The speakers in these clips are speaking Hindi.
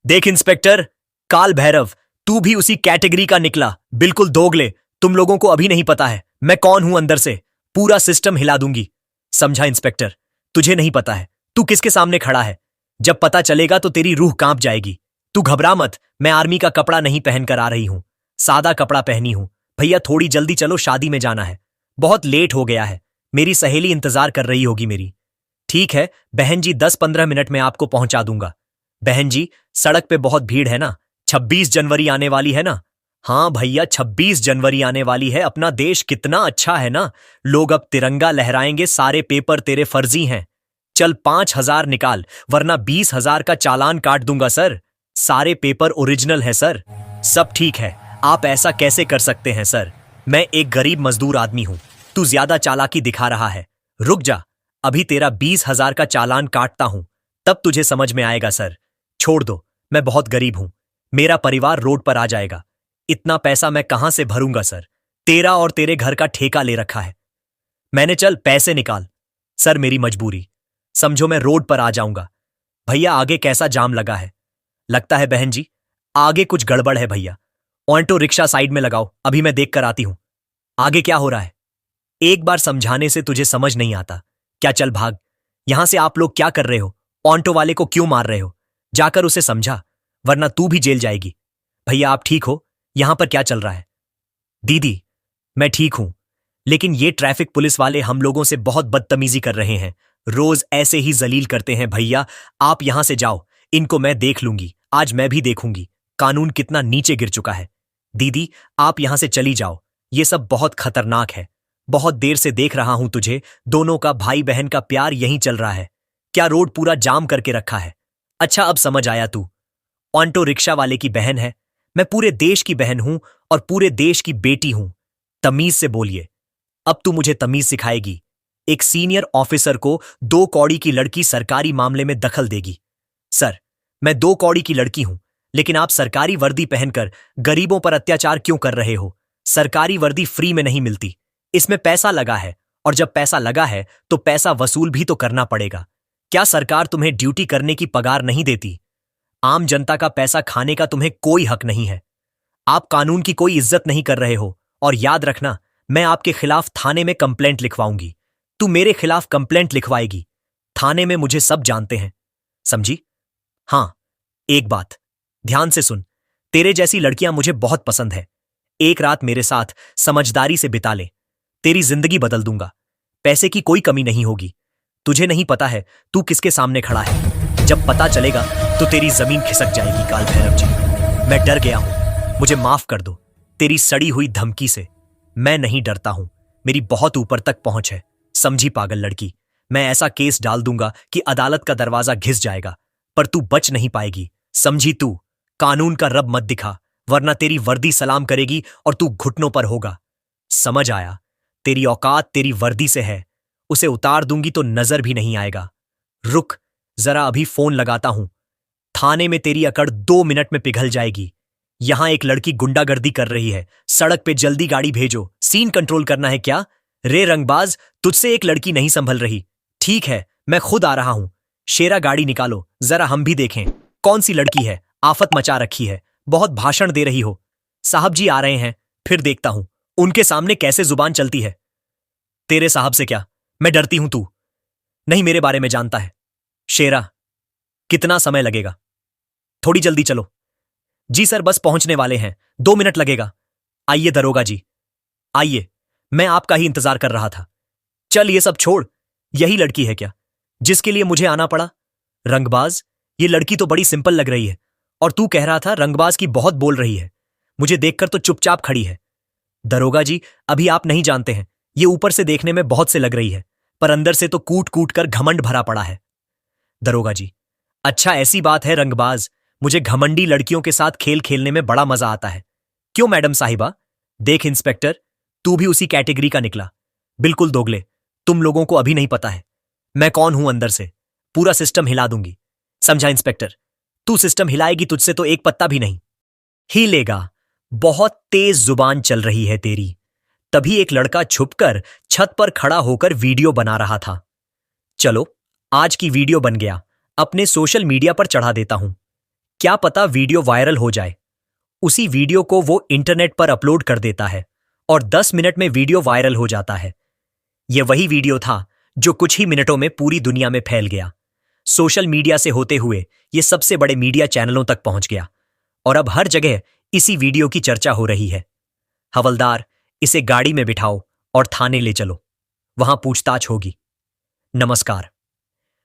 देख इंस्पेक्टर, काल भैरव, तू भी उसी कैटेगरी का निकला। बिल्कुल दोगले। तुम लोगों को अभी नहीं पता है मैं कौन हूं अंदर से। पूरा सिस्टम हिला दूंगी। समझा इंस्पेक्टर? तुझे नहीं पता है तू किसके सामने खड़ा है। जब पता चलेगा तो तेरी रूह कांप जाएगी। तू घबरा मत, मैं आर्मी का कपड़ा नहीं पहनकर आ रही हूं, सादा कपड़ा पहनी हूं। भैया थोड़ी जल्दी चलो, शादी में जाना है, बहुत लेट हो गया है। मेरी सहेली इंतजार कर रही होगी मेरी। ठीक है बहन जी, 10-15 मिनट में आपको पहुंचा दूंगा। बहन जी, सड़क पे बहुत भीड़ है ना, 26 जनवरी आने वाली है ना। हाँ भैया, 26 जनवरी आने वाली है। अपना देश कितना अच्छा है ना, लोग अब तिरंगा लहराएंगे। सारे पेपर तेरे फर्जी हैं। चल 5,000 निकाल, वरना 20,000 का चालान काट दूंगा सर। सारे पेपर ओरिजिनल है सर। सब ठीक है, आप ऐसा कैसे कर सकते हैं सर? मैं एक गरीब मजदूर आदमी हूं। तू ज्यादा चालाकी दिखा रहा है। रुक जा, अभी तेरा 20,000 का चालान काटता हूं, तब तुझे समझ में आएगा सर। छोड़ दो, मैं बहुत गरीब हूं, मेरा परिवार रोड पर आ जाएगा। इतना पैसा मैं कहां से भरूंगा सर? तेरा और तेरे घर का ठेका ले रखा है मैंने। चल पैसे निकाल। सर मेरी मजबूरी, समझो मैं रोड पर आ जाऊंगा। भैया आगे कैसा जाम लगा है? लगता है बहन जी आगे कुछ गड़बड़ है भैया। ऑटो रिक्शा साइड में लगाओ, अभी मैं देख कर आती हूं। आगे क्या हो रहा है? एक बार समझाने से तुझे समझ नहीं आता क्या? चल भाग यहां से। आप लोग क्या कर रहे हो? ऑटो वाले को क्यों मार रहे हो? जाकर उसे समझा, वरना तू भी जेल जाएगी। भैया आप ठीक हो? यहां पर क्या चल रहा है? दीदी मैं ठीक हूं, लेकिन ये ट्रैफिक पुलिस वाले हम लोगों से बहुत बदतमीजी कर रहे हैं। रोज ऐसे ही जलील करते हैं। भैया आप यहां से जाओ, इनको मैं देख लूंगी। आज मैं भी देखूंगी कानून कितना नीचे गिर चुका है। दीदी आप यहां से चली जाओ, ये सब बहुत खतरनाक है। बहुत देर से देख रहा हूं तुझे, दोनों का भाई बहन का प्यार यहीं चल रहा है। क्या रोड पूरा जाम करके रखा है? अच्छा अब समझ आया, तू ऑटो रिक्शा वाले की बहन है। मैं पूरे देश की बहन हूं और पूरे देश की बेटी हूं। तमीज से बोलिए। अब तू मुझे तमीज सिखाएगी। एक सीनियर ऑफिसर को 2 कौड़ी की लड़की सरकारी मामले में दखल देगी। सर मैं 2 कौड़ी की लड़की हूं, लेकिन आप सरकारी वर्दी पहनकर गरीबों पर अत्याचार क्यों कर रहे हो? सरकारी वर्दी फ्री में नहीं मिलती, इसमें पैसा लगा है, और जब पैसा लगा है तो पैसा वसूल भी तो करना पड़ेगा। क्या सरकार तुम्हें ड्यूटी करने की पगार नहीं देती? आम जनता का पैसा खाने का तुम्हें कोई हक नहीं है। आप कानून की कोई इज्जत नहीं कर रहे हो। और याद रखना, मैं आपके खिलाफ थाने में कंप्लेंट लिखवाऊंगी। तू मेरे खिलाफ कंप्लेंट लिखवाएगी। थाने में मुझे सब जानते हैं, समझी? हां, एक बात ध्यान से सुन, तेरे जैसी लड़कियां मुझे बहुत पसंद है। एक रात मेरे साथ समझदारी से बिता ले, तेरी जिंदगी बदल दूंगा। पैसे की कोई कमी नहीं होगी। तुझे नहीं पता है तू किसके सामने खड़ा है। जब पता चलेगा तो तेरी जमीन खिसक जाएगी। काल भैरव जी, मैं डर गया हूं, मुझे माफ कर दो। तेरी सड़ी हुई धमकी से मैं नहीं डरता हूं, मेरी बहुत ऊपर तक पहुंच है। समझी पागल लड़की? मैं ऐसा केस डाल दूंगा कि अदालत का दरवाजा घिस जाएगा, पर तू बच नहीं पाएगी। समझी तू? कानून का रब मत दिखा, वरना तेरी वर्दी सलाम करेगी और तू घुटनों पर होगा। समझ आया? तेरी औकात तेरी वर्दी से है, उसे उतार दूंगी तो नजर भी नहीं आएगा। रुक जरा, अभी फोन लगाता हूं। थाने में तेरी अकड़ 2 मिनट में पिघल जाएगी। यहां एक लड़की गुंडागर्दी कर रही है, सड़क पे जल्दी गाड़ी भेजो। सीन कंट्रोल करना है क्या? रे रंगबाज, तुझसे एक लड़की नहीं संभल रही। ठीक है मैं खुद आ रहा हूं। शेरा गाड़ी निकालो, जरा हम भी देखें कौन सी लड़की है, आफत मचा रखी है। बहुत भाषण दे रही हो। साहब जी आ रहे हैं, फिर देखता हूं उनके सामने कैसे जुबान चलती है। तेरे साहब से क्या मैं डरती हूं? तू नहीं मेरे बारे में जानता है। शेरा कितना समय लगेगा? थोड़ी जल्दी चलो। जी सर बस पहुंचने वाले हैं, 2 मिनट लगेगा। आइए दरोगा जी, आइए, मैं आपका ही इंतजार कर रहा था। चल ये सब छोड़, यही लड़की है क्या जिसके लिए मुझे आना पड़ा? रंगबाज, ये लड़की तो बड़ी सिंपल लग रही है, और तू कह रहा था रंगबाज की बहुत बोल रही है। मुझे देखकर तो चुपचाप खड़ी है। दरोगा जी अभी आप नहीं जानते हैं, ये ऊपर से देखने में बहुत से लग रही है, पर अंदर से तो कूट कूट कर घमंड भरा पड़ा है। दरोगा जी अच्छा ऐसी बात है रंगबाज, मुझे घमंडी लड़कियों के साथ खेल खेलने में बड़ा मजा आता है। क्यों मैडम साहिबा? देख इंस्पेक्टर, तू भी उसी कैटेगरी का निकला। बिल्कुल दोगले। तुम लोगों को अभी नहीं पता है मैं कौन हूं अंदर से। पूरा सिस्टम हिला दूंगी। समझा इंस्पेक्टर? तू सिस्टम हिलाएगी, तुझसे तो एक पत्ता भी नहीं हिलेगा। बहुत तेज जुबान चल रही है तेरी। तभी एक लड़का छुपकर छत पर खड़ा होकर वीडियो बना रहा था। चलो आज की वीडियो बन गया, अपने सोशल मीडिया पर चढ़ा देता हूं। क्या पता वीडियो वायरल हो जाए। उसी वीडियो को वो इंटरनेट पर अपलोड कर देता है और 10 मिनट में वीडियो वायरल हो जाता है। यह वही वीडियो था जो कुछ ही मिनटों में पूरी दुनिया में फैल गया। सोशल मीडिया से होते हुए यह सबसे बड़े मीडिया चैनलों तक पहुंच गया और अब हर जगह इसी वीडियो की चर्चा हो रही है। हवलदार, इसे गाड़ी में बिठाओ और थाने ले चलो, वहां पूछताछ होगी। नमस्कार,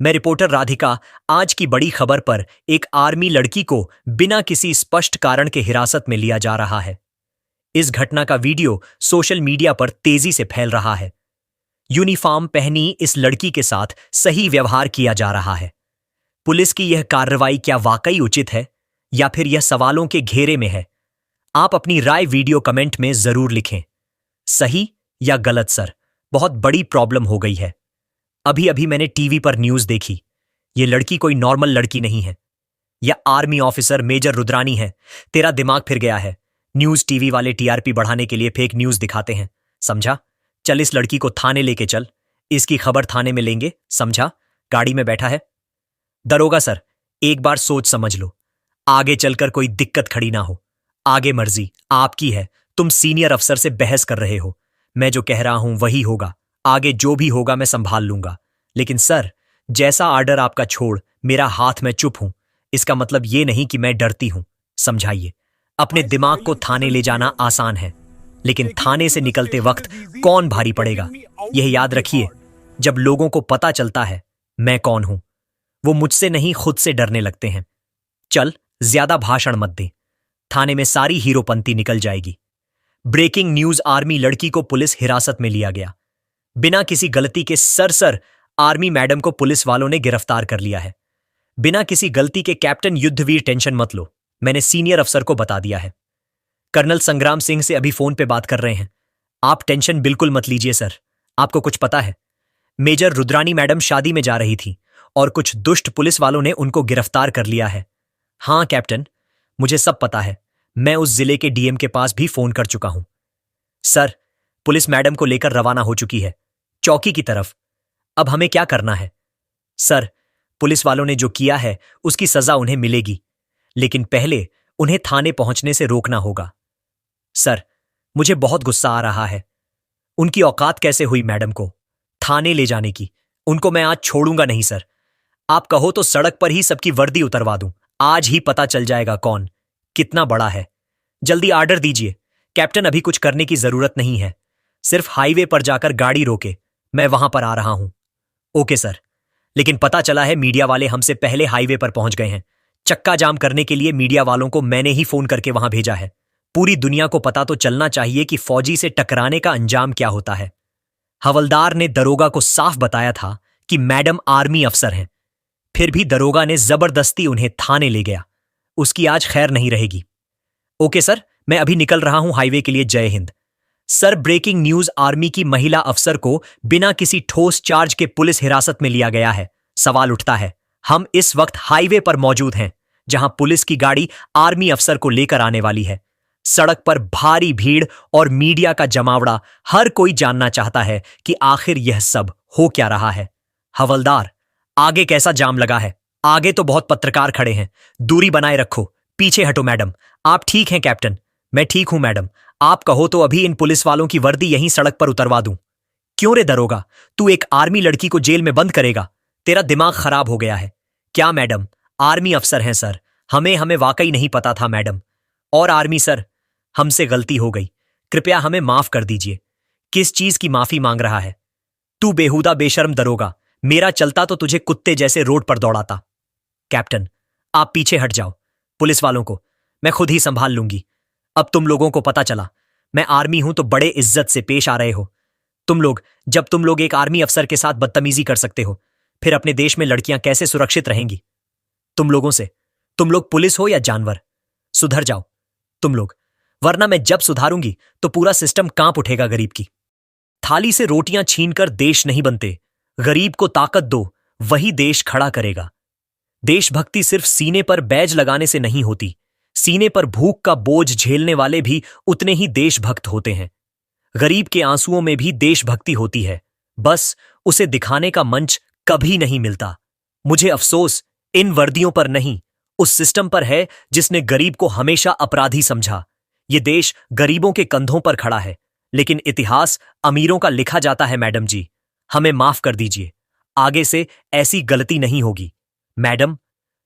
मैं रिपोर्टर राधिका आज की बड़ी खबर पर एक आर्मी लड़की को बिना किसी स्पष्ट कारण के हिरासत में लिया जा रहा है। इस घटना का वीडियो सोशल मीडिया पर तेजी से फैल रहा है। यूनिफॉर्म पहनी इस लड़की के साथ सही व्यवहार किया जा रहा है। पुलिस की यह कार्रवाई क्या वाकई उचित है या फिर यह सवालों के घेरे में है? आप अपनी राय वीडियो कमेंट में जरूर लिखें। सही या गलत सर, बहुत बड़ी प्रॉब्लम हो गई है। अभी अभी मैंने टीवी पर न्यूज देखी। ये लड़की कोई नॉर्मल लड़की नहीं है। यह आर्मी ऑफिसर मेजर रुद्रानी है। तेरा दिमाग फिर गया है। न्यूज टीवी वाले टीआरपी बढ़ाने के लिए फेक न्यूज दिखाते हैं, समझा? चल इस लड़की को थाने लेके चल। इसकी खबर थाने में लेंगे, समझा? गाड़ी में बैठा है। दरोगा सर, एक बार सोच समझ लो, आगे चलकर कोई दिक्कत खड़ी ना हो। आगे मर्जी आपकी है। तुम सीनियर अफसर से बहस कर रहे हो। मैं जो कह रहा हूं वही होगा। आगे जो भी होगा मैं संभाल लूंगा। लेकिन सर, जैसा आर्डर आपका छोड़ मेरा हाथ में चुप हूं, इसका मतलब ये नहीं कि मैं डरती हूं। समझाइए। अपने दिमाग को थाने ले जाना आसान है, लेकिन थाने से निकलते वक्त कौन भारी पड़ेगा, यह याद रखिए। जब लोगों को पता चलता है मैं कौन हूं, वो मुझसे नहीं खुद से डरने लगते हैं। चल, ज्यादा भाषण मत दे। थाने में सारी हीरोपंती निकल जाएगी। ब्रेकिंग न्यूज, आर्मी लड़की को पुलिस हिरासत में लिया गया। बिना किसी गलती के सर आर्मी मैडम को पुलिस वालों ने गिरफ्तार कर लिया है। बिना किसी गलती के कैप्टन युद्धवीर, टेंशन मत लो, मैंने सीनियर अफसर को बता दिया है। कर्नल संग्राम सिंह से अभी फोन पे बात कर रहे हैं। आप टेंशन बिल्कुल मत लीजिए सर। आपको कुछ पता है? मेजर रुद्रानी मैडम शादी में जा रही थी और कुछ दुष्ट पुलिस वालों ने उनको गिरफ्तार कर लिया है। हाँ कैप्टन, मुझे सब पता है। मैं उस जिले के डीएम के पास भी फोन कर चुका हूं। सर, पुलिस मैडम को लेकर रवाना हो चुकी है चौकी की तरफ। अब हमें क्या करना है? सर, पुलिस वालों ने जो किया है उसकी सजा उन्हें मिलेगी, लेकिन पहले उन्हें थाने पहुंचने से रोकना होगा। सर, मुझे बहुत गुस्सा आ रहा है। उनकी औकात कैसे हुई मैडम को थाने ले जाने की? उनको मैं आज छोड़ूंगा नहीं सर। आप कहो तो सड़क पर ही सबकी वर्दी उतरवा दूं। आज ही पता चल जाएगा कौन कितना बड़ा है। जल्दी आर्डर दीजिए कैप्टन। अभी कुछ करने की जरूरत नहीं है, सिर्फ हाईवे पर जाकर गाड़ी रोके। मैं वहां पर आ रहा हूं। Okay sir. लेकिन पता चला है मीडिया वाले हमसे पहले हाईवे पर पहुंच गए हैं। चक्का जाम करने के लिए मीडिया वालों को मैंने ही फोन करके वहां भेजा है। पूरी दुनिया को पता तो चलना चाहिए कि फौजी से टकराने का अंजाम क्या होता है। हवलदार ने दरोगा को साफ बताया था कि मैडम आर्मी अफसर हैं, फिर भी दरोगा ने जबरदस्ती उन्हें थाने ले गया। उसकी आज खैर नहीं रहेगी। ओके सर, मैं अभी निकल रहा हूं हाईवे के लिए। जय Hind. Sir, breaking news, army की महिला अफसर को बिना किसी ठोस चार्ज के पुलिस हिरासत में लिया गया है। सवाल उठता है, हम इस वक्त हाईवे पर मौजूद हैं जहां पुलिस की गाड़ी आर्मी अफसर को लेकर आने वाली है। सड़क पर भारी भीड़ और मीडिया का जमावड़ा। हर कोई जानना चाहता है कि आखिर यह सब हो क्या रहा है। हवलदार, आगे कैसा जाम लगा है? आगे तो बहुत पत्रकार खड़े हैं। दूरी बनाए रखो। पीछे हटो मैडम। आप ठीक हैं कैप्टन? मैं ठीक हूं मैडम। आप कहो तो अभी इन पुलिस वालों की वर्दी यहीं सड़क पर उतरवा दूं। क्यों रे दरोगा, तू एक आर्मी लड़की को जेल में बंद करेगा? तेरा दिमाग खराब हो गया है क्या? मैडम आर्मी अफसर हैं सर। हमें वाकई नहीं पता था मैडम। और आर्मी सर, हमसे गलती हो गई, कृपया हमें माफ कर दीजिए। किस चीज की माफी मांग रहा है तू? बेहुदा बेशर्म दरोगा, मेरा चलता तो तुझे कुत्ते जैसे रोड पर दौड़ाता। कैप्टन, आप पीछे हट जाओ। पुलिस वालों को मैं खुद ही संभाल लूंगी। अब तुम लोगों को पता चला मैं आर्मी हूं तो बड़े इज्जत से पेश आ रहे हो तुम लोग। जब तुम लोग एक आर्मी अफसर के साथ बदतमीजी कर सकते हो, फिर अपने देश में लड़कियां कैसे सुरक्षित रहेंगी? तुम लोगों से, तुम लोग पुलिस हो या जानवर, सुधर जाओ तुम लोग, वरना मैं जब सुधारूंगी तो पूरा सिस्टम कांप उठेगा। गरीब की थाली से रोटियां छीनकर देश नहीं बनते। गरीब को ताकत दो, वही देश खड़ा करेगा। देशभक्ति सिर्फ सीने पर बैज लगाने से नहीं होती। सीने पर भूख का बोझ झेलने वाले भी उतने ही देशभक्त होते हैं। गरीब के आंसुओं में भी देशभक्ति होती है, बस उसे दिखाने का मंच कभी नहीं मिलता। मुझे अफसोस इन वर्दियों पर नहीं, उस सिस्टम पर है जिसने गरीब को हमेशा अपराधी समझा। ये देश गरीबों के कंधों पर खड़ा है, लेकिन इतिहास अमीरों का लिखा जाता है। मैडम जी, हमें माफ कर दीजिए, आगे से ऐसी गलती नहीं होगी। मैडम,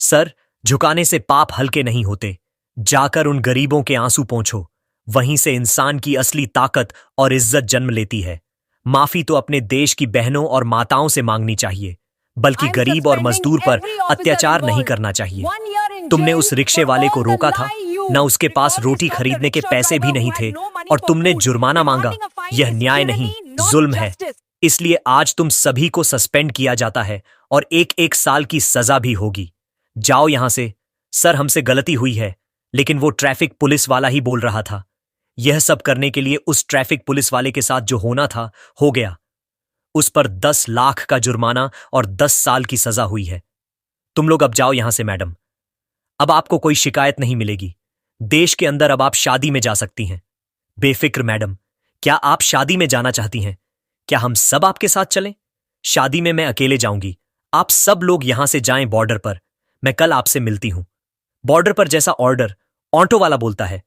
सर झुकाने से पाप हल्के नहीं होते। जाकर उन गरीबों के आंसू पोंछो, वहीं से इंसान की असली ताकत और इज्जत जन्म लेती है। माफी तो अपने देश की बहनों और माताओं से मांगनी चाहिए, बल्कि गरीब और मजदूर पर अत्याचार नहीं करना चाहिए। तुमने उस रिक्शे वाले को रोका था, न उसके पास रोटी खरीदने के पैसे भी नहीं थे, और तुमने जुर्माना मांगा। यह न्याय नहीं, जुल्म है। इसलिए आज तुम सभी को सस्पेंड किया जाता है और 1-1 साल की सजा भी होगी। जाओ यहां से। सर, हमसे गलती हुई है, लेकिन वो ट्रैफिक पुलिस वाला ही बोल रहा था। यह सब करने के लिए उस ट्रैफिक पुलिस वाले के साथ जो होना था हो गया। उस पर 10 लाख का जुर्माना और 10 साल की सजा हुई है। तुम लोग अब जाओ यहां से। मैडम, अब आपको कोई शिकायत नहीं मिलेगी। देश के अंदर अब आप शादी में जा सकती हैं। बेफिक्र मैडम, क्या आप शादी में जाना चाहती हैं? क्या हम सब आपके साथ चलें? शादी में मैं अकेले जाऊंगी। आप सब लोग यहां से जाएं बॉर्डर पर। मैं कल आपसे मिलती हूं। बॉर्डर पर जैसा ऑर्डर, ऑटो वाला बोलता है।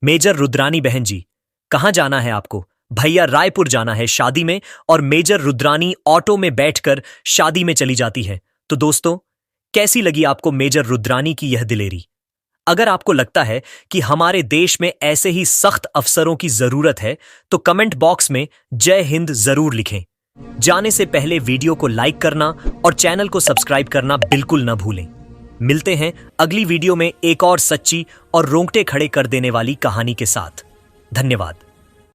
मेजर रुद्रानी बहन जी, कहां जाना है आपको? भैया रायपुर जाना है शादी में, और मेजर रुद्रानी ऑटो में बैठकर शादी में चली जाती है। तो दोस्तों, कैसी लगी आपको मेजर रुद्रानी की यह दिलेरी? अगर आपको लगता है कि हमारे देश में ऐसे ही सख्त अफसरों की जरूरत है, तो कमेंट बॉक्स में जय हिंद जरूर लिखें। जाने से पहले वीडियो को लाइक करना और चैनल को सब्सक्राइब करना बिल्कुल न भूलें। मिलते हैं अगली वीडियो में एक और सच्ची और रोंगटे खड़े कर देने वाली कहानी के साथ। धन्यवाद।